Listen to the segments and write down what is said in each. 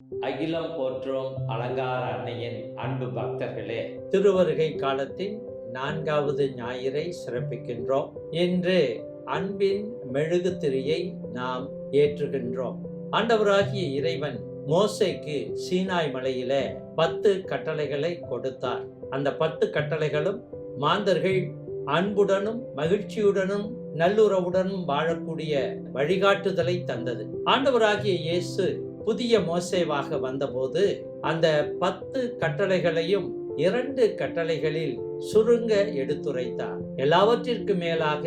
அகிலம் போற்றும் அலங்கார அன்னையின் அன்பு பக்தர்களே, திருவருகை காலத்தின் 4வது ஞாயிறை சிறப்பிக்கின்றோம். இன்று அன்பின் மெழுகுதிரியை நாம் ஏற்றுகின்றோம். ஆண்டவராகிய இறைவன் மோசேக்கு சீனாய் மலையில 10 கட்டளைகளை கொடுத்தார். அந்த 10 கட்டளைகளும் மாந்தர்கள் அன்புடனும் மகிழ்ச்சியுடனும் நல்லுறவுடனும் வாழக்கூடிய வழிகாட்டுதலை தந்தது. ஆண்டவராகிய இயேசு புதிய மோசேவாக வந்தபோது அந்த 10 கட்டளைகளையும் 2 கட்டளைகளில் சுருங்க எடுத்துரைத்தார். எல்லாவற்றிற்கு மேலாக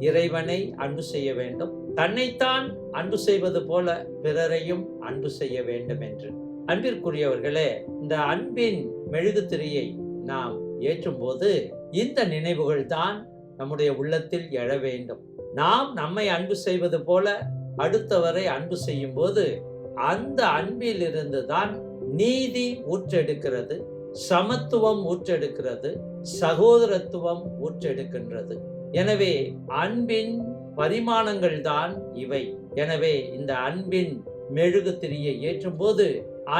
இறைவனை அன்பு செய்ய வேண்டும், தன்னைத்தான் அன்பு செய்வது போல பிறரையும் அன்பு செய்ய வேண்டும் என்று. அன்பிற்குரியவர்களே, இந்த அன்பின் மெழுகுதிரியை நாம் ஏற்றும் போது இந்த நினைவுகள் தான் நம்முடைய உள்ளத்தில் எழ வேண்டும். நாம் நம்மை அன்பு செய்வது போல அடுத்தவரை அன்பு செய்யும் போது அந்த அன்பில் இருந்து தான் நீதி ஊற்றெடுக்கிறது, சமத்துவம் ஊற்றெடுக்கிறது, சகோதரத்துவம் ஊற்றெடுக்கின்றது. எனவே அன்பின் பரிமாணங்கள் தான் இவை. எனவே இந்த அன்பின் மெழுகுதிரியை ஏற்றும் போது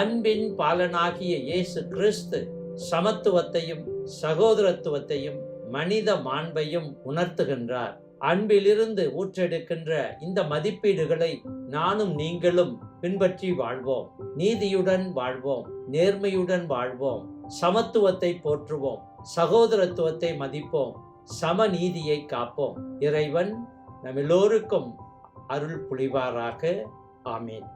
அன்பின் பாலனாகிய இயேசு கிறிஸ்து சமத்துவத்தையும் சகோதரத்துவத்தையும் மனித மாண்பையும் உணர்த்துகின்றார். அன்பிலிருந்து ஊற்றெடுக்கின்ற இந்த மதிப்பீடுகளை நானும் நீங்களும் பின்பற்றி வாழ்வோம். நீதியுடன் வாழ்வோம், நேர்மையுடன் வாழ்வோம், சமத்துவத்தை போற்றுவோம், சகோதரத்துவத்தை மதிப்போம், சமநீதியை காப்போம். இறைவன் நம் எல்லோருக்கும் அருள் புரிவாராக. ஆமீன்.